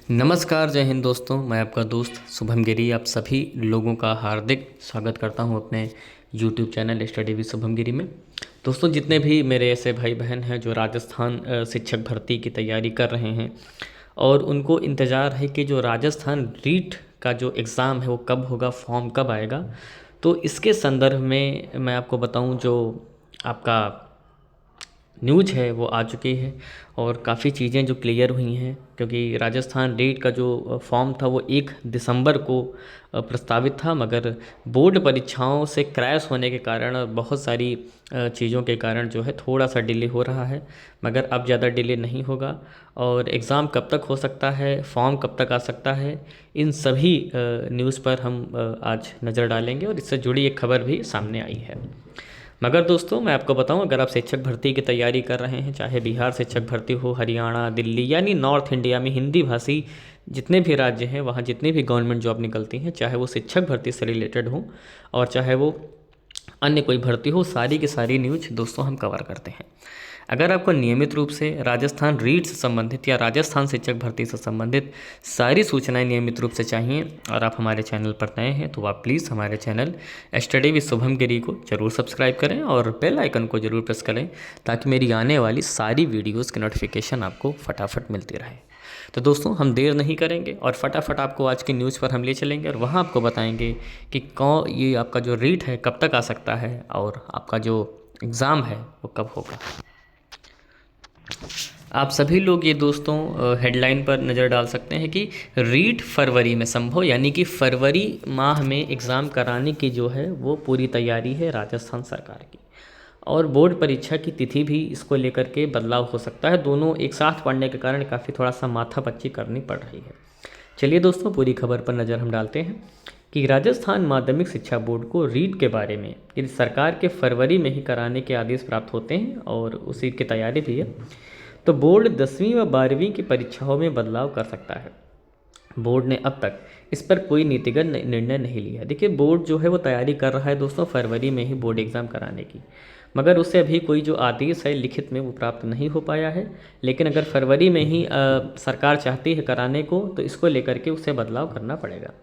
नमस्कार, जय हिंद दोस्तों। मैं आपका दोस्त शुभम गिरी आप सभी लोगों का हार्दिक स्वागत करता हूं अपने YouTube channel study with Shubham Giri में। दोस्तों, जितने भी मेरे ऐसे भाई बहन हैं जो राजस्थान शिक्षक भर्ती की तैयारी कर रहे हैं और उनको इंतज़ार है कि जो राजस्थान रीट का जो एग्ज़ाम है वो कब होगा, फॉर्म कब आएगा, तो इसके संदर्भ में मैं आपको बताऊं जो आपका न्यूज है वो आ चुकी है और काफ़ी चीज़ें जो क्लियर हुई हैं, क्योंकि राजस्थान रीट का जो फॉर्म था वो 1 दिसंबर को प्रस्तावित था, मगर बोर्ड परीक्षाओं से क्रैश होने के कारण और बहुत सारी चीज़ों के कारण जो है थोड़ा सा डिले हो रहा है। मगर अब ज़्यादा डिले नहीं होगा और एग्ज़ाम कब तक हो सकता है, फॉर्म कब तक आ सकता है, इन सभी न्यूज़ पर हम आज नज़र डालेंगे और इससे जुड़ी एक खबर भी सामने आई है। मगर दोस्तों, मैं आपको बताऊं, अगर आप शिक्षक भर्ती की तैयारी कर रहे हैं, चाहे बिहार शिक्षक भर्ती हो, हरियाणा, दिल्ली, यानी नॉर्थ इंडिया में हिंदी भाषी जितने भी राज्य हैं वहाँ जितनी भी गवर्नमेंट जॉब निकलती हैं, चाहे वो शिक्षक भर्ती से रिलेटेड हो और चाहे वो अन्य कोई भर्ती हो, सारी की सारी न्यूज दोस्तों हम कवर करते हैं। अगर आपको नियमित रूप से राजस्थान रीट से संबंधित या राजस्थान शिक्षक भर्ती से संबंधित सारी सूचनाएं नियमित रूप से चाहिए और आप हमारे चैनल पर नए हैं, तो आप प्लीज़ हमारे चैनल स्टडी विद शुभम गिरी को जरूर सब्सक्राइब करें और बेल आइकन को जरूर प्रेस करें, ताकि मेरी आने वाली सारी वीडियोज़ की नोटिफिकेशन आपको फटाफट मिलती रहे। तो दोस्तों, हम देर नहीं करेंगे और फटाफट आपको आज की न्यूज़ पर हम ले चलेंगे और वहाँ आपको बताएंगे कि ये आपका जो रीट है कब तक आ सकता है और आपका जो एग्ज़ाम है वो कब होगा। आप सभी लोग ये दोस्तों हेडलाइन पर नज़र डाल सकते हैं कि रीट फरवरी में संभव, यानी कि फरवरी माह में एग्ज़ाम कराने की जो है वो पूरी तैयारी है राजस्थान सरकार की। और बोर्ड परीक्षा की तिथि भी इसको लेकर के बदलाव हो सकता है। दोनों एक साथ पढ़ने के कारण काफ़ी थोड़ा सा माथापच्ची करनी पड़ रही है। चलिए दोस्तों, पूरी खबर पर नज़र हम डालते हैं कि राजस्थान माध्यमिक शिक्षा बोर्ड को रीट के बारे में यदि सरकार के फरवरी में ही कराने के आदेश प्राप्त होते हैं और उसी की तैयारी भी है, तो बोर्ड 10वीं व 12वीं की परीक्षाओं में बदलाव कर सकता है। बोर्ड ने अब तक इस पर कोई नीतिगत निर्णय नहीं लिया। देखिए, बोर्ड जो है वो तैयारी कर रहा है दोस्तों फरवरी में ही बोर्ड एग्ज़ाम कराने की, मगर उससे अभी कोई जो आदेश है लिखित में वो प्राप्त नहीं हो पाया है। लेकिन अगर फरवरी में ही सरकार चाहती है कराने को, तो इसको लेकर के उसे बदलाव करना पड़ेगा।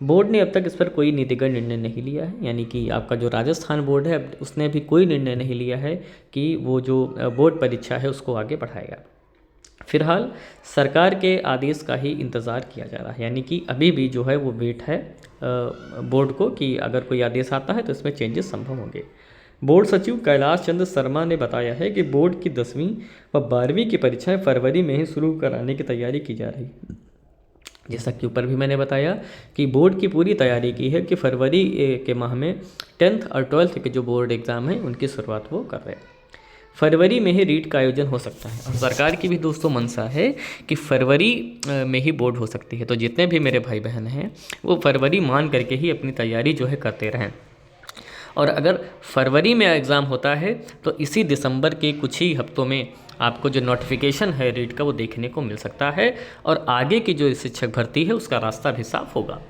बोर्ड ने अब तक इस पर कोई नीतिगत निर्णय नहीं लिया है, यानी कि आपका जो राजस्थान बोर्ड है उसने अभी कोई निर्णय नहीं लिया है कि वो जो बोर्ड परीक्षा है उसको आगे बढ़ाएगा। फिलहाल सरकार के आदेश का ही इंतज़ार किया जा रहा है, यानी कि अभी भी जो है वो वेट है बोर्ड को कि अगर कोई आदेश आता है तो इसमें चेंजेस संभव होंगे। बोर्ड सचिव कैलाश चंद्र शर्मा ने बताया है कि बोर्ड की 10वीं व 12वीं की परीक्षाएं फरवरी में ही शुरू कराने की तैयारी की जा रही है। जैसा कि ऊपर भी मैंने बताया कि बोर्ड की पूरी तैयारी की है कि फरवरी के माह में 10th और 12th के जो बोर्ड एग्ज़ाम हैं उनकी शुरुआत वो कर रहे हैं। फरवरी में ही रीट का आयोजन हो सकता है और सरकार की भी दोस्तों मंशा है कि फरवरी में ही बोर्ड हो सकती है। तो जितने भी मेरे भाई बहन हैं वो फरवरी मान करके ही अपनी तैयारी जो है करते रहें। और अगर फरवरी में एग्ज़ाम होता है तो इसी दिसंबर के कुछ ही हफ्तों में आपको जो नोटिफिकेशन है रीट का वो देखने को मिल सकता है और आगे की जो शिक्षक भर्ती है उसका रास्ता भी साफ होगा।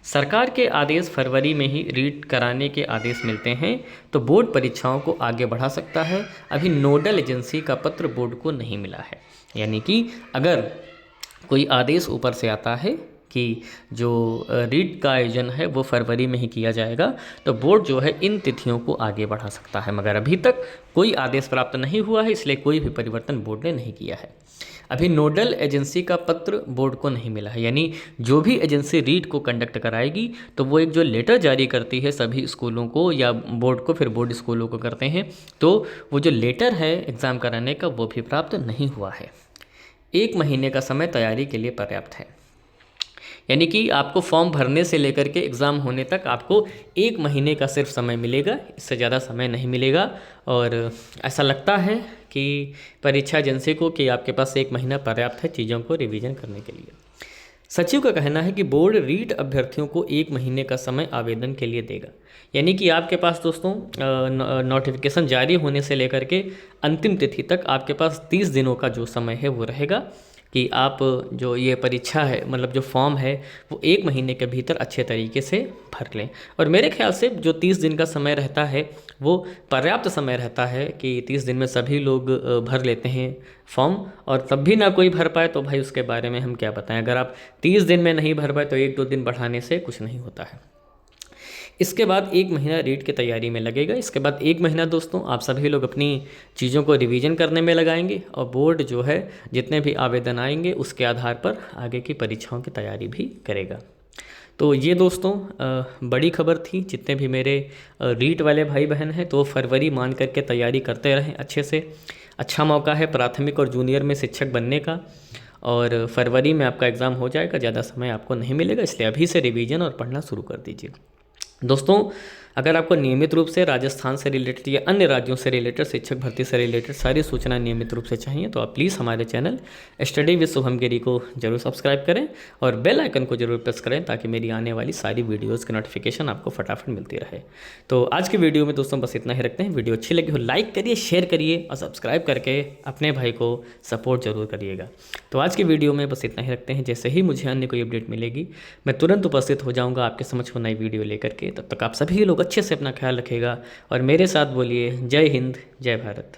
सरकार के आदेश फरवरी में ही रीट कराने के आदेश मिलते हैं तो बोर्ड परीक्षाओं को आगे बढ़ा सकता है। अभी नोडल एजेंसी का पत्र बोर्ड को नहीं मिला है, यानी कि अगर कोई आदेश ऊपर से आता है कि जो रीट का आयोजन है वो फरवरी में ही किया जाएगा, तो बोर्ड जो है इन तिथियों को आगे बढ़ा सकता है। मगर अभी तक कोई आदेश प्राप्त नहीं हुआ है, इसलिए कोई भी परिवर्तन बोर्ड ने नहीं किया है। अभी नोडल एजेंसी का पत्र बोर्ड को नहीं मिला है, यानी जो भी एजेंसी रीट को कंडक्ट कराएगी तो वो एक जो लेटर जारी करती है सभी स्कूलों को या बोर्ड को, फिर बोर्ड स्कूलों को करते हैं, तो वो जो लेटर है एग्ज़ाम कराने का वो भी प्राप्त नहीं हुआ है। 1 महीने का समय तैयारी के लिए पर्याप्त है, यानी कि आपको फॉर्म भरने से लेकर के एग्ज़ाम होने तक आपको 1 महीने का सिर्फ समय मिलेगा, इससे ज़्यादा समय नहीं मिलेगा। और ऐसा लगता है कि परीक्षा एजेंसी को कि आपके पास 1 महीना पर्याप्त है चीज़ों को रिवीजन करने के लिए। सचिव का कहना है कि बोर्ड रीट अभ्यर्थियों को 1 महीने का समय आवेदन के लिए देगा, यानी कि आपके पास दोस्तों नोटिफिकेशन जारी होने से लेकर के अंतिम तिथि तक आपके पास 30 दिनों का जो समय है वो रहेगा। कि आप जो ये परीक्षा है, मतलब जो फॉर्म है, वो 1 महीने के भीतर अच्छे तरीके से भर लें। और मेरे ख्याल से जो 30 दिन का समय रहता है वो पर्याप्त समय रहता है कि 30 दिन में सभी लोग भर लेते हैं फॉर्म, और तब भी ना कोई भर पाए तो भाई उसके बारे में हम क्या बताएं। अगर आप 30 दिन में नहीं भर पाए तो 1-2 दिन बढ़ाने से कुछ नहीं होता है। इसके बाद 1 महीना रीट की तैयारी में लगेगा। इसके बाद 1 महीना दोस्तों आप सभी लोग अपनी चीज़ों को रिवीजन करने में लगाएंगे, और बोर्ड जो है जितने भी आवेदन आएंगे उसके आधार पर आगे की परीक्षाओं की तैयारी भी करेगा। तो ये दोस्तों बड़ी खबर थी। जितने भी मेरे रीट वाले भाई बहन हैं तो फरवरी मान करके तैयारी करते रहें अच्छे से। अच्छा मौका है प्राथमिक और जूनियर में शिक्षक बनने का, और फरवरी में आपका एग्ज़ाम हो जाएगा, ज़्यादा समय आपको नहीं मिलेगा, इसलिए अभी से रिवीजन और पढ़ना शुरू कर दीजिए। दोस्तों, अगर आपको नियमित रूप से राजस्थान से रिलेटेड या अन्य राज्यों से रिलेटेड, शिक्षक भर्ती से रिलेटेड सारी सूचना नियमित रूप से चाहिए तो आप प्लीज़ हमारे चैनल स्टडी विद शुभम गिरी को जरूर सब्सक्राइब करें और बेल आइकन को जरूर प्रेस करें, ताकि मेरी आने वाली सारी वीडियोज़ की नोटिफिकेशन आपको फटाफट मिलती रहे। तो आज की वीडियो में दोस्तों बस इतना ही रखते हैं। वीडियो अच्छी लगी हो लाइक करिए, शेयर करिए और सब्सक्राइब करके अपने भाई को सपोर्ट जरूर करिएगा। तो आज की वीडियो में बस इतना ही रखते हैं। जैसे ही मुझे अन्य कोई अपडेट मिलेगी मैं तुरंत उपस्थित हो जाऊँगा आपके समक्ष को नई वीडियो लेकर के। तब तक आप सभी लोग अच्छे से अपना ख्याल रखिएगा और मेरे साथ बोलिए जय हिंद, जय भारत।